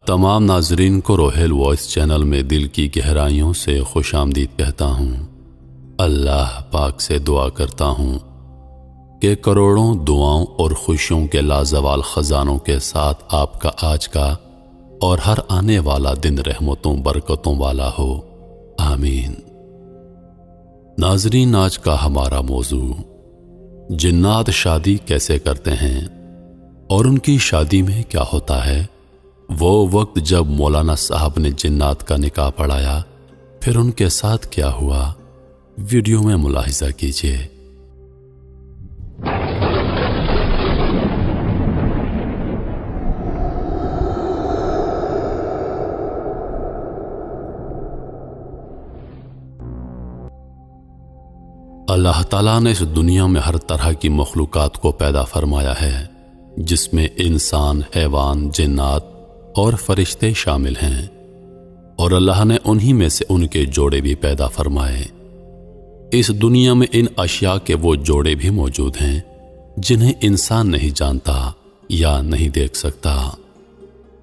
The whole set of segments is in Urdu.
تمام ناظرین کو روحیل وائس چینل میں دل کی گہرائیوں سے خوش آمدید کہتا ہوں۔ اللہ پاک سے دعا کرتا ہوں کہ کروڑوں دعاؤں اور خوشیوں کے لازوال خزانوں کے ساتھ آپ کا آج کا اور ہر آنے والا دن رحمتوں برکتوں والا ہو، آمین۔ ناظرین، آج کا ہمارا موضوع جنات شادی کیسے کرتے ہیں اور ان کی شادی میں کیا ہوتا ہے۔ وہ وقت جب مولانا صاحب نے جنات کا نکاح پڑھایا، پھر ان کے ساتھ کیا ہوا، ویڈیو میں ملاحظہ کیجیے۔ اللہ تعالیٰ نے اس دنیا میں ہر طرح کی مخلوقات کو پیدا فرمایا ہے، جس میں انسان، حیوان، جنات اور فرشتے شامل ہیں، اور اللہ نے انہی میں سے ان کے جوڑے بھی پیدا فرمائے۔ اس دنیا میں ان اشیاء کے وہ جوڑے بھی موجود ہیں جنہیں انسان نہیں جانتا یا نہیں دیکھ سکتا،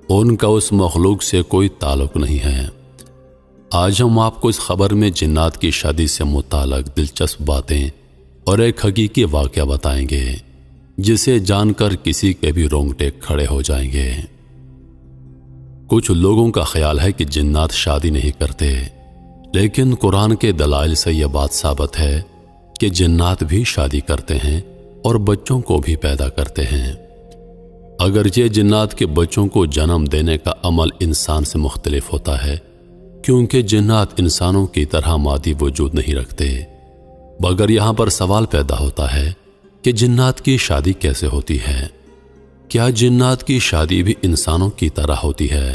ان کا اس مخلوق سے کوئی تعلق نہیں ہے۔ آج ہم آپ کو اس خبر میں جنات کی شادی سے متعلق دلچسپ باتیں اور ایک حقیقی واقعہ بتائیں گے، جسے جان کر کسی کے بھی رونگٹے کھڑے ہو جائیں گے۔ کچھ لوگوں کا خیال ہے کہ جنات شادی نہیں کرتے، لیکن قرآن کے دلائل سے یہ بات ثابت ہے کہ جنات بھی شادی کرتے ہیں اور بچوں کو بھی پیدا کرتے ہیں۔ اگرچہ جنات کے بچوں کو جنم دینے کا عمل انسان سے مختلف ہوتا ہے، کیونکہ جنات انسانوں کی طرح مادی وجود نہیں رکھتے، مگر یہاں پر سوال پیدا ہوتا ہے کہ جنات کی شادی کیسے ہوتی ہے؟ کیا جنات کی شادی بھی انسانوں کی طرح ہوتی ہے؟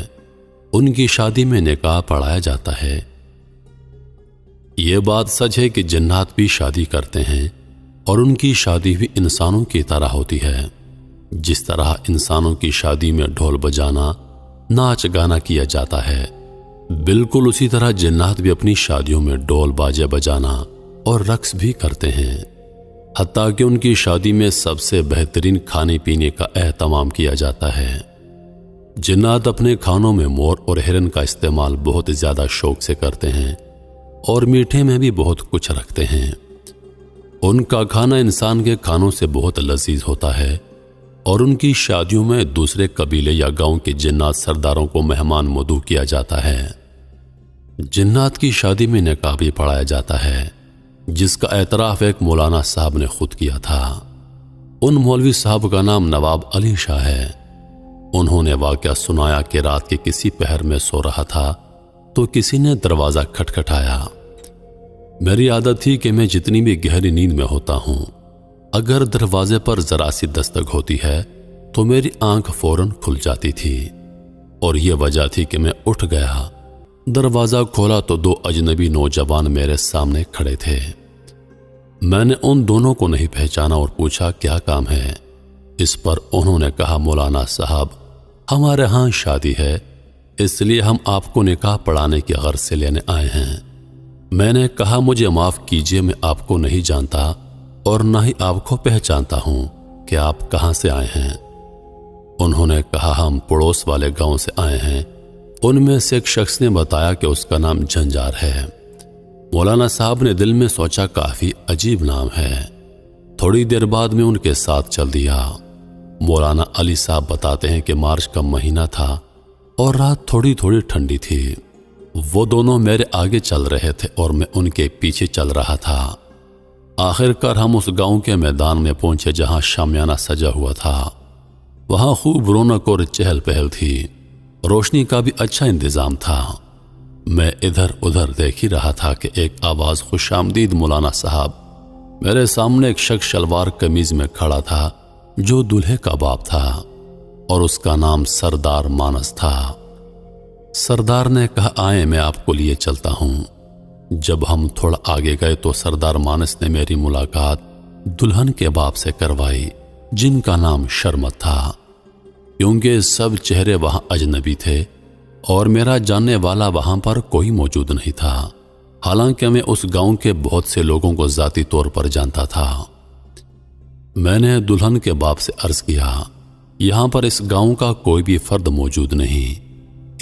ان کی شادی میں نکاح پڑھایا جاتا ہے؟ یہ بات سچ ہے کہ جنات بھی شادی کرتے ہیں اور ان کی شادی بھی انسانوں کی طرح ہوتی ہے۔ جس طرح انسانوں کی شادی میں ڈھول بجانا، ناچ گانا کیا جاتا ہے، بالکل اسی طرح جنات بھی اپنی شادیوں میں ڈھول باجے بجانا اور رقص بھی کرتے ہیں۔ حتیٰ کہ ان کی شادی میں سب سے بہترین کھانے پینے کا اہتمام کیا جاتا ہے۔ جنات اپنے کھانوں میں مور اور ہرن کا استعمال بہت زیادہ شوق سے کرتے ہیں اور میٹھے میں بھی بہت کچھ رکھتے ہیں۔ ان کا کھانا انسان کے کھانوں سے بہت لذیذ ہوتا ہے، اور ان کی شادیوں میں دوسرے قبیلے یا گاؤں کے جنات سرداروں کو مہمان مدعو کیا جاتا ہے۔ جنات کی شادی میں نکاح بھی پڑھایا جاتا ہے، جس کا اعتراف ایک مولانا صاحب نے خود کیا تھا۔ ان مولوی صاحب کا نام نواب علی شاہ ہے۔ انہوں نے واقعہ سنایا کہ رات کے کسی پہر میں سو رہا تھا تو کسی نے دروازہ کھٹکھٹایا۔ میری عادت تھی کہ میں جتنی بھی گہری نیند میں ہوتا ہوں، اگر دروازے پر ذرا سی دستک ہوتی ہے تو میری آنکھ فوراً کھل جاتی تھی، اور یہ وجہ تھی کہ میں اٹھ گیا۔ دروازہ کھولا تو دو اجنبی نوجوان میرے سامنے کھڑے تھے۔ میں نے ان دونوں کو نہیں پہچانا اور پوچھا کیا کام ہے۔ اس پر انہوں نے کہا، مولانا صاحب، ہمارے ہاں شادی ہے، اس لیے ہم آپ کو نکاح پڑھانے کی غرض سے لینے آئے ہیں۔ میں نے کہا، مجھے معاف کیجیے، میں آپ کو نہیں جانتا اور نہ ہی آپ کو پہچانتا ہوں کہ آپ کہاں سے آئے ہیں۔ انہوں نے کہا، ہم پڑوس والے گاؤں سے آئے ہیں۔ ان میں سے ایک شخص نے بتایا کہ اس کا نام جھنجار ہے۔ مولانا صاحب نے دل میں سوچا، کافی عجیب نام ہے۔ تھوڑی دیر بعد میں ان کے ساتھ چل دیا۔ مولانا علی صاحب بتاتے ہیں کہ مارچ کا مہینہ تھا اور رات تھوڑی تھوڑی ٹھنڈی تھی۔ وہ دونوں میرے آگے چل رہے تھے اور میں ان کے پیچھے چل رہا تھا۔ آخر کار ہم اس گاؤں کے میدان میں پہنچے جہاں شامیانہ سجا ہوا تھا۔ وہاں خوب رونق اور چہل پہل تھی، روشنی کا بھی اچھا انتظام تھا۔ میں ادھر ادھر دیکھ ہی رہا تھا کہ ایک آواز، خوش آمدید مولانا صاحب۔ میرے سامنے ایک شخص شلوار قمیض میں کھڑا تھا جو دلہے کا باپ تھا، اور اس کا نام سردار مانس تھا۔ سردار نے کہا، آئیں میں آپ کو لیے چلتا ہوں۔ جب ہم تھوڑا آگے گئے تو سردار مانس نے میری ملاقات دلہن کے باپ سے کروائی، جن کا نام شرمت تھا۔ کیونکہ سب چہرے وہاں اجنبی تھے اور میرا جاننے والا وہاں پر کوئی موجود نہیں تھا، حالانکہ میں اس گاؤں کے بہت سے لوگوں کو ذاتی طور پر جانتا تھا۔ میں نے دلہن کے باپ سے عرض کیا، یہاں پر اس گاؤں کا کوئی بھی فرد موجود نہیں،